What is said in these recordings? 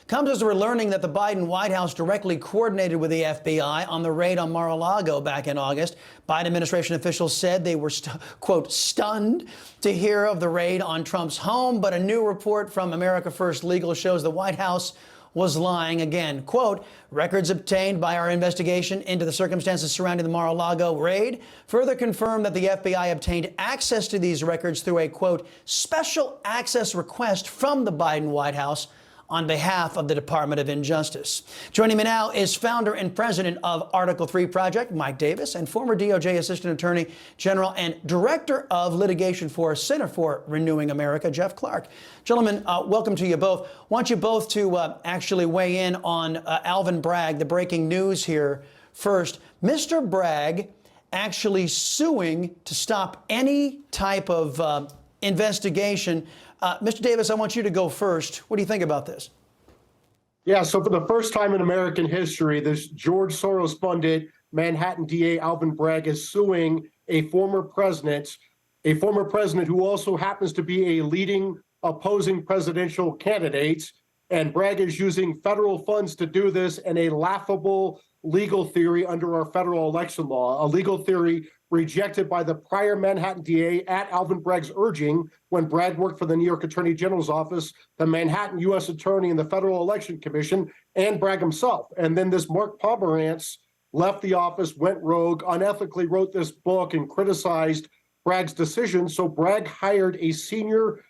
comes as we're learning that the Biden White House directly coordinated with the FBI on the raid on Mar-a-Lago back in August. Biden administration officials said they were, quote, stunned to hear of the raid on Trump's home. But a new report from America First Legal shows the White House was lying again. Quote, records obtained by our investigation into the circumstances surrounding the Mar-a-Lago raid further confirm that the FBI obtained access to these records through a, quote, special access request from the Biden White House on behalf of the Department of Injustice. Joining me now is founder and president of Article 3 Project, Mike Davis, and former DOJ Assistant Attorney General and Director of Litigation for Center for Renewing America, Jeff Clark. Gentlemen, welcome to you both. I want you both to actually weigh in on Alvin Bragg, the breaking news here first. Mr. Bragg actually suing to stop any type of investigation. Mr. Davis, I want you to go first. What do you think about this? Yeah, so for the first time in American history, this George Soros-funded Manhattan DA Alvin Bragg is suing a former president who also happens to be a leading opposing presidential candidate. And Bragg is using federal funds to do this in a laughable legal theory under our federal election law, a legal theory rejected by the prior Manhattan DA at Alvin Bragg's urging when Bragg worked for the New York Attorney General's office, the Manhattan U.S. Attorney, and the Federal Election Commission, and Bragg himself. And then this Mark Pomerantz left the office, went rogue, unethically wrote this book and criticized Bragg's decision. So Bragg hired a senior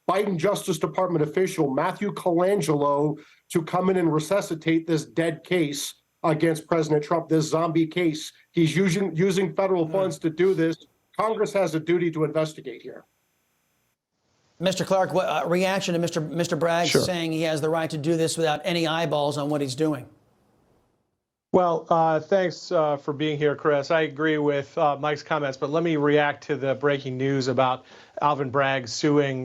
Biden Justice Department official, Matthew Colangelo, to come in and resuscitate this dead case against President Trump, this zombie case. He's using federal funds to do this. Congress has a duty to investigate here. Mr. Clark, what reaction to Mr. Bragg saying he has the right to do this without any eyeballs on what he's doing? Well, thanks for being here, Chris. I agree with Mike's comments, but let me react to the breaking news about Alvin Bragg suing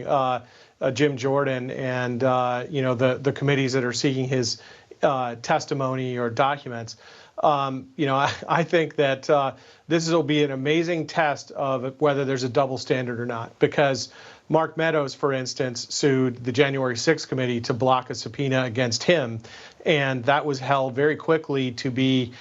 Jim Jordan and the committees that are seeking his testimony or documents. I think that this will be an amazing test of whether there's a double standard or not, because Mark Meadows, for instance, sued the January 6th committee to block a subpoena against him. And that was held very quickly to be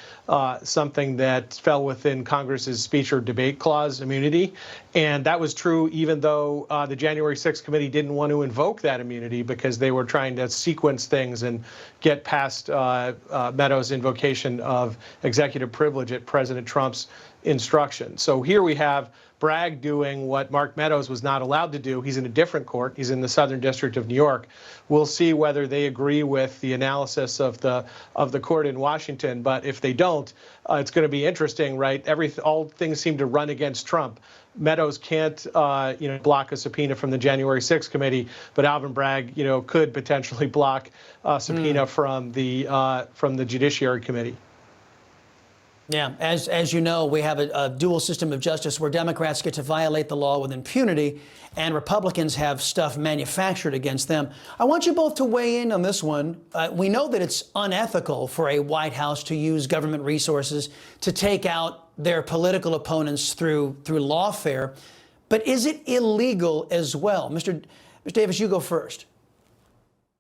something that fell within Congress's speech or debate clause immunity. And that was true even though the January 6th committee didn't want to invoke that immunity because they were trying to sequence things and get past Meadows' invocation of executive privilege at President Trump's instruction. So here we have Bragg doing what Mark Meadows was not allowed to do. He's in a different court. He's in the Southern District of New York. We'll see whether they agree with the analysis of the court in Washington. But if they don't, it's going to be interesting, right? All things seem to run against Trump. Meadows can't, block a subpoena from the January 6th committee, but Alvin Bragg, could potentially block a subpoena from the Judiciary Committee. Yeah, as you know, we have a dual system of justice where Democrats get to violate the law with impunity and Republicans have stuff manufactured against them. I want you both to weigh in on this one. We know that it's unethical for a White House to use government resources to take out their political opponents through lawfare. But is it illegal as well? Mr. Davis, you go first.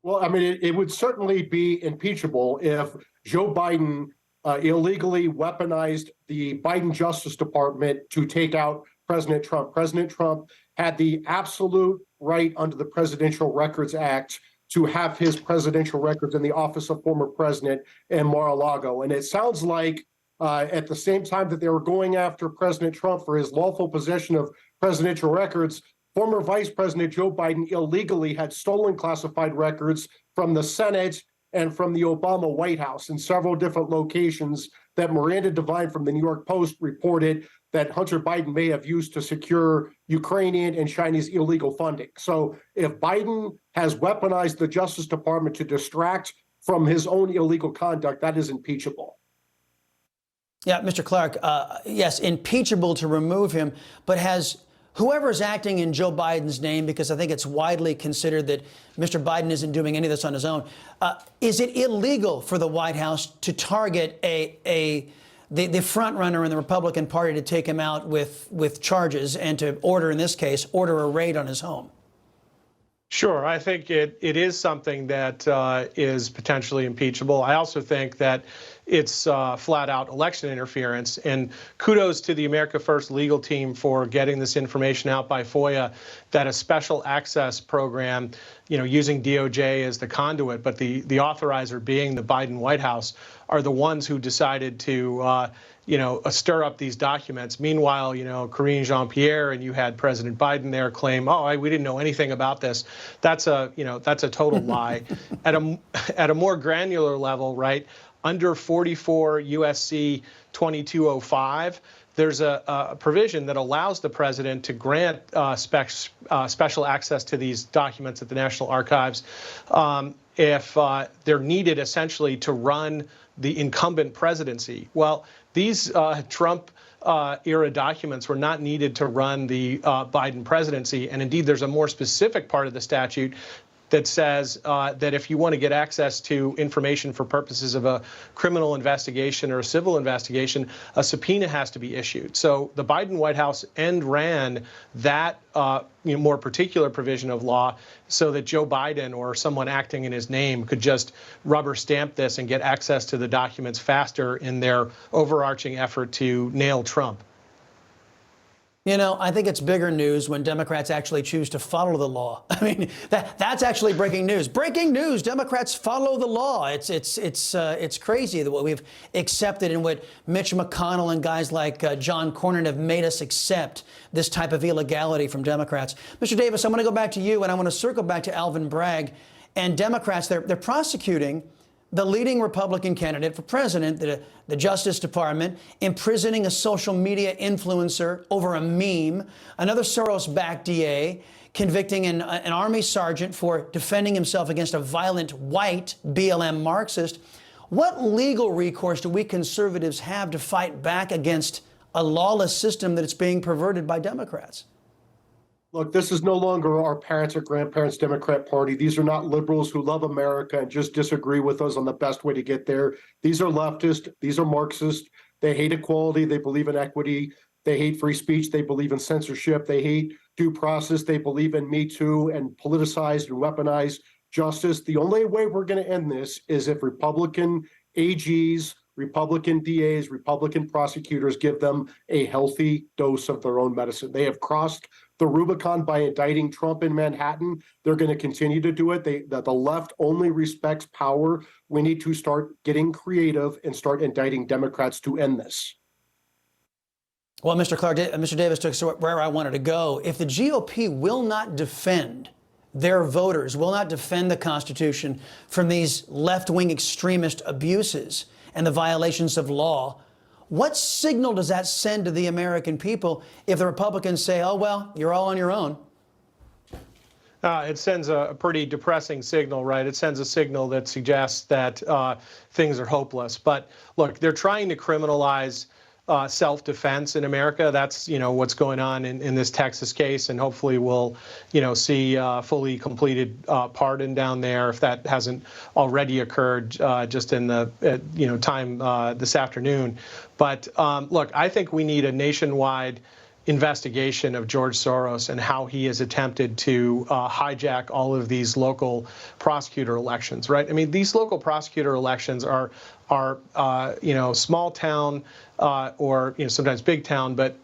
Well, I mean, it would certainly be impeachable if Joe Biden illegally weaponized the Biden Justice Department to take out President Trump. President Trump had the absolute right under the Presidential Records Act to have his presidential records in the office of former president in Mar-a-Lago. And it sounds like at the same time that they were going after President Trump for his lawful possession of presidential records, former Vice President Joe Biden illegally had stolen classified records from the Senate and from the Obama White House in several different locations that Miranda Devine from the New York Post reported that Hunter Biden may have used to secure Ukrainian and Chinese illegal funding. So if Biden has weaponized the Justice Department to distract from his own illegal conduct, that is impeachable. Yeah, Mr. Clark, yes, impeachable to remove him, but has whoever's acting in Joe Biden's name, because I think it's widely considered that Mr. Biden isn't doing any of this on his own, is it illegal for the White House to target the front runner in the Republican Party to take him out with charges and to order, in this case, order a raid on his home? Sure. I think it is something that is potentially impeachable. I also think that it's flat out election interference. And kudos to the America First legal team for getting this information out by FOIA, that a special access program, using DOJ as the conduit, but the authorizer being the Biden White House, are the ones who decided to stir up these documents. Meanwhile, Karine Jean-Pierre and you had President Biden there claim, "Oh, we didn't know anything about this." That's a total lie. At a more granular level, right? Under 44 USC 2205, there's a provision that allows the president to grant special access to these documents at the National Archives if they're needed essentially to run the incumbent presidency. Well, these Trump era documents were not needed to run the Biden presidency. And indeed, there's a more specific part of the statute that says that if you want to get access to information for purposes of a criminal investigation or a civil investigation, a subpoena has to be issued. So the Biden White House ran that more particular provision of law so that Joe Biden or someone acting in his name could just rubber stamp this and get access to the documents faster in their overarching effort to nail Trump. I think it's bigger news when Democrats actually choose to follow the law. I mean, that's actually breaking news. Breaking news: Democrats follow the law. It's crazy that what we've accepted and what Mitch McConnell and guys like John Cornyn have made us accept, this type of illegality from Democrats. Mr. Davis, I'm going to go back to you, and I want to circle back to Alvin Bragg and Democrats. They're prosecuting the leading Republican candidate for president, the Justice Department, imprisoning a social media influencer over a meme, another Soros-backed DA convicting an Army sergeant for defending himself against a violent white BLM Marxist. What legal recourse do we conservatives have to fight back against a lawless system that is being perverted by Democrats? Look, this is no longer our parents' or grandparents' Democrat Party. These are not liberals who love America and just disagree with us on the best way to get there. These are leftist. These are Marxist. They hate equality. They believe in equity. They hate free speech. They believe in censorship. They hate due process. They believe in Me Too and politicized and weaponized justice. The only way we're going to end this is if Republican AGs, Republican DAs, Republican prosecutors give them a healthy dose of their own medicine. They have crossed the Rubicon by indicting Trump in Manhattan. They're going to continue to do it. The left only respects power. We need to start getting creative and start indicting Democrats to end this. Well, Mr. Davis took where I wanted to go. If the GOP will not defend their voters, will not defend the Constitution from these left-wing extremist abuses and the violations of law, what signal does that send to the American people if the Republicans say, "Oh, well, you're all on your own"? It sends a pretty depressing signal, right? It sends a signal that suggests that things are hopeless. But look, they're trying to criminalize self-defense in America. That's, what's going on in this Texas case, and hopefully we'll, see fully completed pardon down there if that hasn't already occurred just in the, time this afternoon. But look, I think we need a nationwide investigation of George Soros and how he has attempted to hijack all of these local prosecutor elections, right? I mean, these local prosecutor elections are small town or sometimes big town, but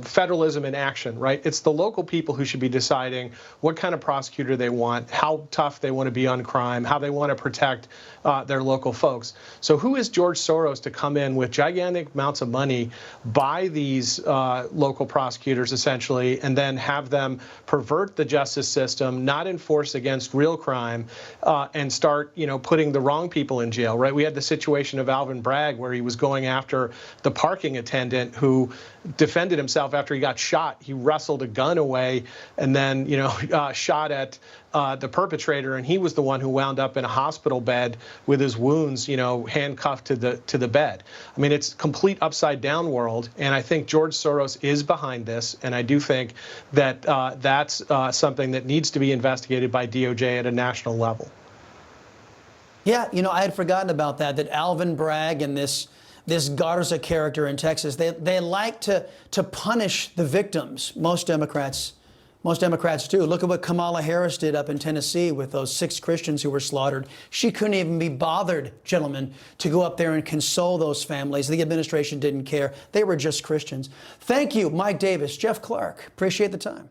federalism in action, right? It's the local people who should be deciding what kind of prosecutor they want, how tough they want to be on crime, how they want to protect their local folks. So who is George Soros to come in with gigantic amounts of money, buy these local prosecutors essentially, and then have them pervert the justice system, not enforce against real crime, and start, putting the wrong people in jail, right? We had the situation of Alvin Bragg where he was going after the parking attendant who defended himself after he got shot. He wrestled a gun away and then, shot at the perpetrator, and he was the one who wound up in a hospital bed with his wounds, handcuffed to the bed. I mean, it's complete upside down world, and I think George Soros is behind this, and I do think that that's something that needs to be investigated by DOJ at a national level. Yeah, I had forgotten about that Alvin Bragg and this Garza character in Texas, they like to punish the victims. Most Democrats Most Democrats do. Look at what Kamala Harris did up in Tennessee with those 6 Christians who were slaughtered. She couldn't even be bothered, gentlemen, to go up there and console those families. The administration didn't care. They were just Christians. Thank you, Mike Davis, Jeff Clark. Appreciate the time.